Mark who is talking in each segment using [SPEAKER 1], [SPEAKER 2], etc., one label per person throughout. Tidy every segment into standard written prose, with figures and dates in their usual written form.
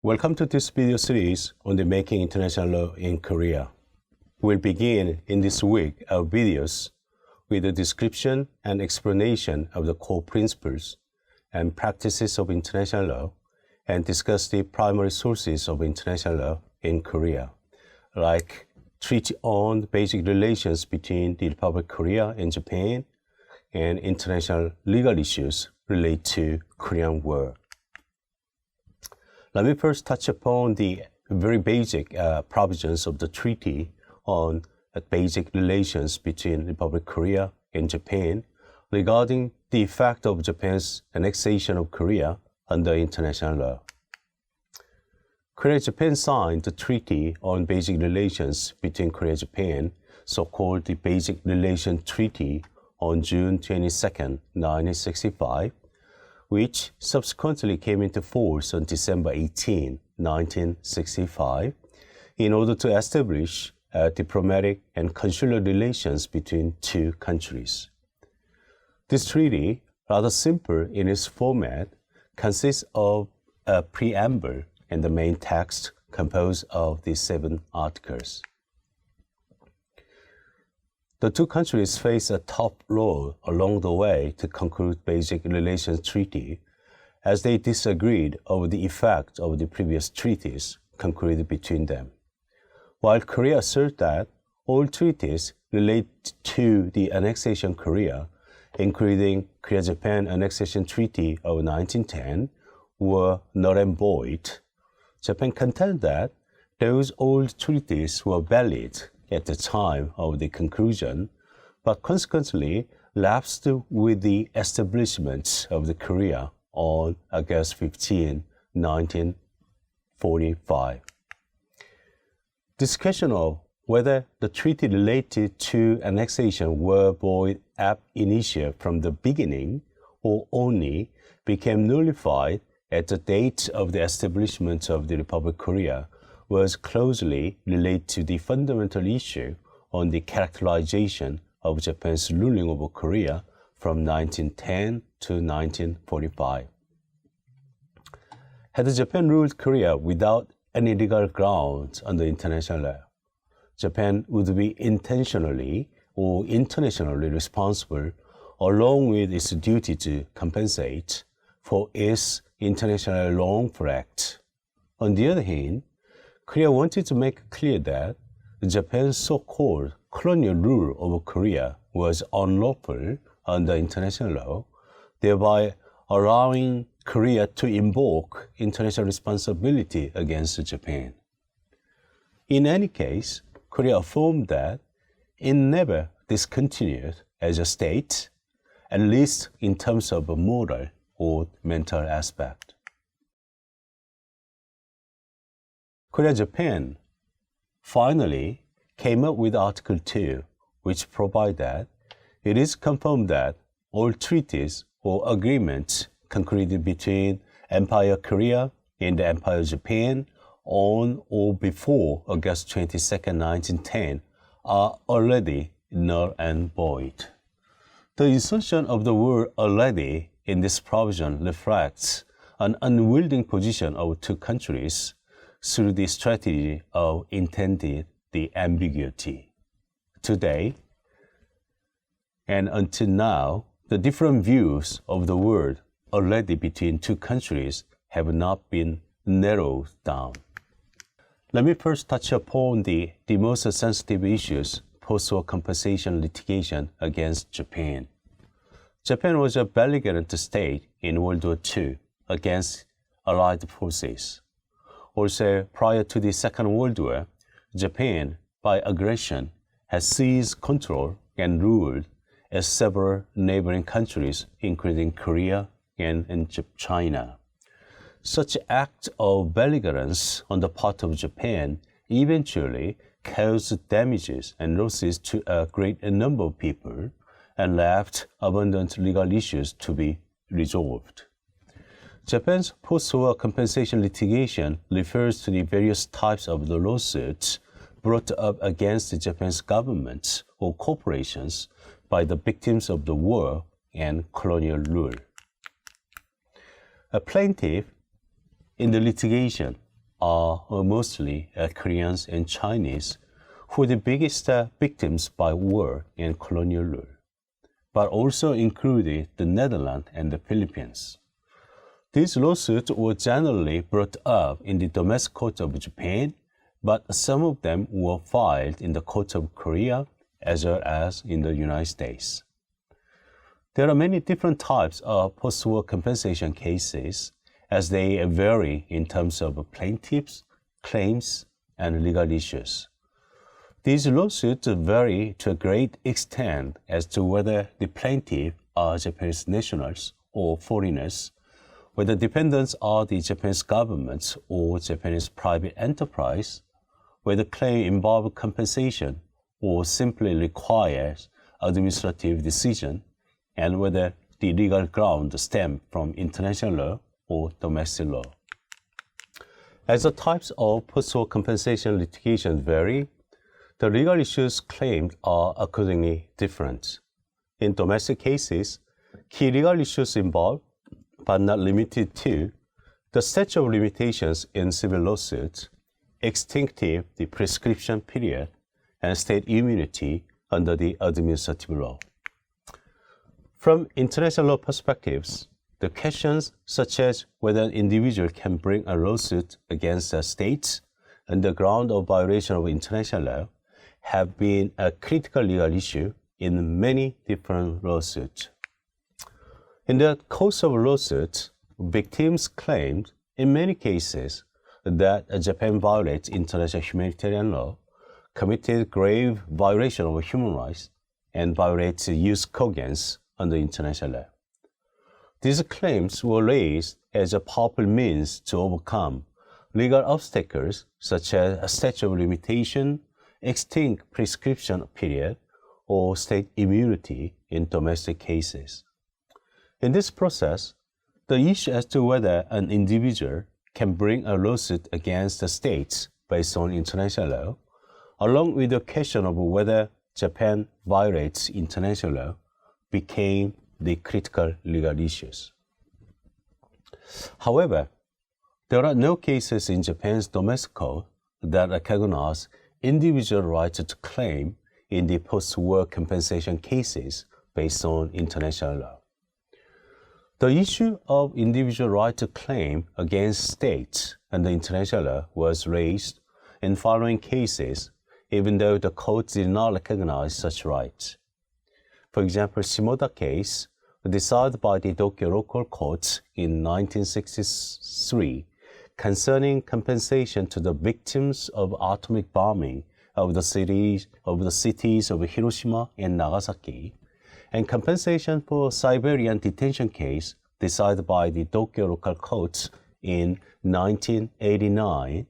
[SPEAKER 1] Welcome to this video series on the Making International Law in Korea. We'll begin in this week of videos with a description and explanation of the core principles and practices of international law and discuss the primary sources of international law in Korea, like Treaty on Basic Relations between the Republic of Korea and Japan and international legal issues related to Korean War. Let me first touch upon the very basic provisions of the Treaty on Basic Relations between the Republic of Korea and Japan regarding the effect of Japan's annexation of Korea under international law. Korea and Japan signed the Treaty on Basic Relations between Korea and Japan, so-called the Basic Relations Treaty, on June 22, 1965, which subsequently came into force on December 18, 1965, in order to establish diplomatic and consular relations between two countries. This treaty, rather simple in its format, consists of a preamble and the main text composed of the 7 articles. The two countries face a tough road along the way to conclude Basic Relations Treaty, as they disagreed over the effect of the previous treaties concluded between them. While Korea asserts that all treaties relate to the annexation of Korea, including Korea-Japan Annexation Treaty of 1910, were null and void, Japan contends that those old treaties were valid at the time of the conclusion, but consequently lapsed with the establishment of the Korea on August 15, 1945. Discussion of whether the treaty related to annexation were void ab initio from the beginning or only became nullified at the date of the establishment of the Republic of Korea was closely related to the fundamental issue on the characterization of Japan's ruling over Korea from 1910 to 1945. Had Japan ruled Korea without any legal grounds under international law, Japan would be intentionally or internationally responsible, along with its duty to compensate for its international wrongful act. On the other hand, Korea wanted to make clear that Japan's so-called colonial rule over Korea was unlawful under international law, thereby allowing Korea to invoke international responsibility against Japan. In any case, Korea affirmed that it never discontinued as a state, at least in terms of a moral or mental aspect. Korea-Japan finally came up with Article 2, which provides that it is confirmed that all treaties or agreements concluded between Empire Korea and the Empire Japan on or before August 22, 1910 are already null and void. The insertion of the word already in this provision reflects an unwilling position of two countries through the strategy of intended the ambiguity. Today, and until now, the different views of the word already between two countries have not been narrowed down. Let me first touch upon the most sensitive issues post-war compensation litigation against Japan. Japan was a belligerent state in World War II against Allied forces. Also, prior to the Second World War, Japan, by aggression, has seized control and ruled as several neighboring countries, including Korea and China. Such acts of belligerence on the part of Japan eventually caused damages and losses to a great number of people and left abundant legal issues to be resolved. Japan's post-war compensation litigation refers to the various types of the lawsuits brought up against Japan's government or corporations by the victims of the war and colonial rule. A plaintiff in the litigation are mostly Koreans and Chinese, who are the biggest victims by war and colonial rule, but also included the Netherlands and the Philippines. These lawsuits were generally brought up in the domestic court of Japan, but some of them were filed in the court of Korea as well as in the United States. There are many different types of post-war compensation cases, as they vary in terms of plaintiffs, claims, and legal issues. These lawsuits vary to a great extent as to whether the plaintiff are Japanese nationals or foreigners, whether defendants are the Japanese government or Japanese private enterprise, whether claim involves compensation or simply requires administrative decision, and whether the legal ground stems from international law or domestic law. As the types of post-war compensation litigation vary, the legal issues claimed are accordingly different. In domestic cases, key legal issues involve, but not limited to, the statute of limitations in civil lawsuits, extinctive the prescription period, and state immunity under the administrative law. From international law perspectives, the questions such as whether an individual can bring a lawsuit against a state on the ground of violation of international law have been a critical legal issue in many different lawsuits. In the course of lawsuits, victims claimed in many cases that Japan violates international humanitarian law, committed grave violation of human rights, and violates jus cogens under international law. These claims were raised as a powerful means to overcome legal obstacles such as a statute of limitation, extinct prescription period, or state immunity in domestic cases. In this process, the issue as to whether an individual can bring a lawsuit against the states based on international law, along with the question of whether Japan violates international law, became the critical legal issues. However, there are no cases in Japan's domestic code that recognize individual rights to claim in the post-war compensation cases based on international law. The issue of individual right to claim against states under international law was raised in following cases, even though the court did not recognize such rights. For example, Shimoda case, decided by the Tokyo local courts in 1963, concerning compensation to the victims of atomic bombing of the cities of Hiroshima and Nagasaki, and compensation for Siberian detention case decided by the Tokyo local courts in 1989,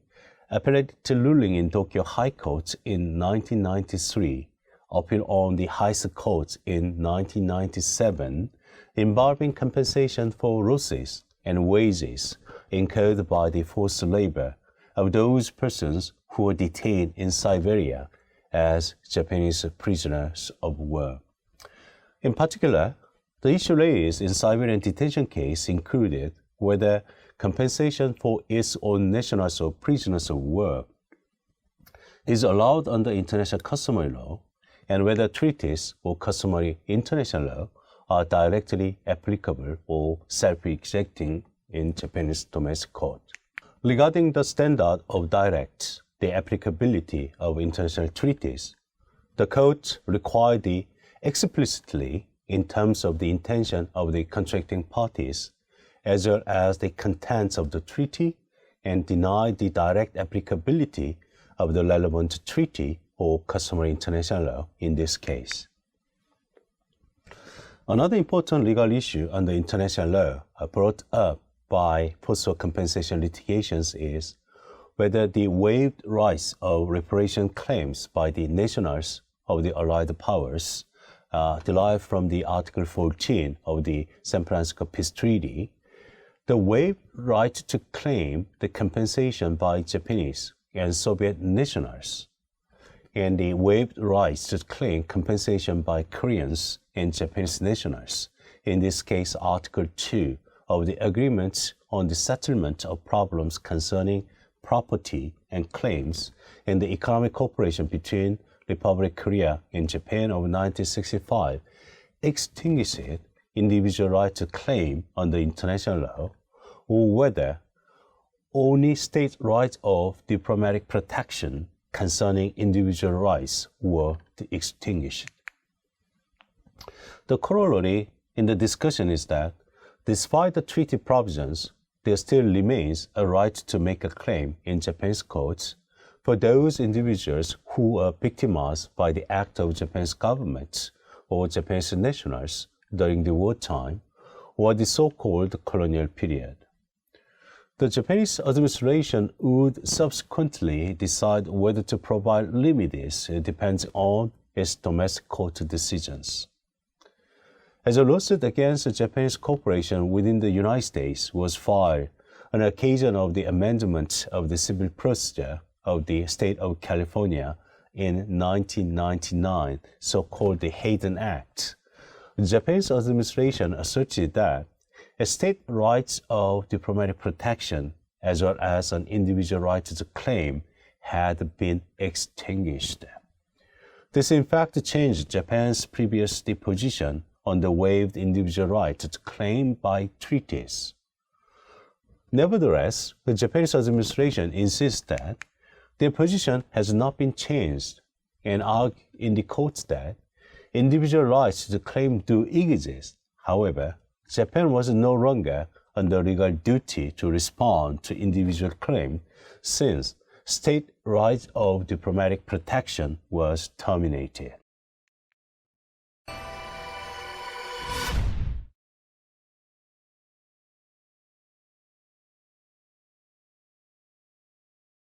[SPEAKER 1] appealed to ruling in Tokyo High Court in 1993, appealed on the highest court in 1997, involving compensation for losses and wages incurred by the forced labor of those persons who were detained in Siberia as Japanese prisoners of war. In particular, the issue raised in Siberian detention case included whether compensation for its own nationals or prisoners of war is allowed under international customary law, and whether treaties or customary international law are directly applicable or self-exacting in Japanese domestic court. Regarding the standard of direct, the applicability of international treaties, the court required the explicitly in terms of the intention of the contracting parties, as well as the contents of the treaty, and denied the direct applicability of the relevant treaty or customary international law in this case. Another important legal issue under international law brought up by post-war compensation litigations is whether the waived rights of reparation claims by the nationals of the Allied powers derived from the Article 14 of the San Francisco Peace Treaty, the waived right to claim the compensation by Japanese and Soviet nationals, and the waived rights to claim compensation by Koreans and Japanese nationals, in this case Article 2 of the Agreement on the Settlement of Problems Concerning property and claims in the economic cooperation between Republic Korea and Japan of 1965 extinguished individual right to claim under international law, or whether only state rights of diplomatic protection concerning individual rights were extinguished. The corollary in the discussion is that, despite the treaty provisions, there still remains a right to make a claim in Japan's courts for those individuals who were victimized by the act of Japan's government or Japan's nationals during the wartime or the so-called colonial period. The Japanese administration would subsequently decide whether to provide remedies depending on its domestic court decisions. As a lawsuit against Japanese corporation within the United States was filed on occasion of the amendment of the civil procedure of the state of California in 1999, so-called the Hayden Act, Japan's administration asserted that a state rights of diplomatic protection as well as an individual right to claim had been extinguished. This in fact changed Japan's previous position on the waived individual right to claim by treaties. Nevertheless, the Japanese administration insists that their position has not been changed and argues in the courts that individual rights to claim do exist. However, Japan was no longer under legal duty to respond to individual claim since state rights of diplomatic protection was terminated.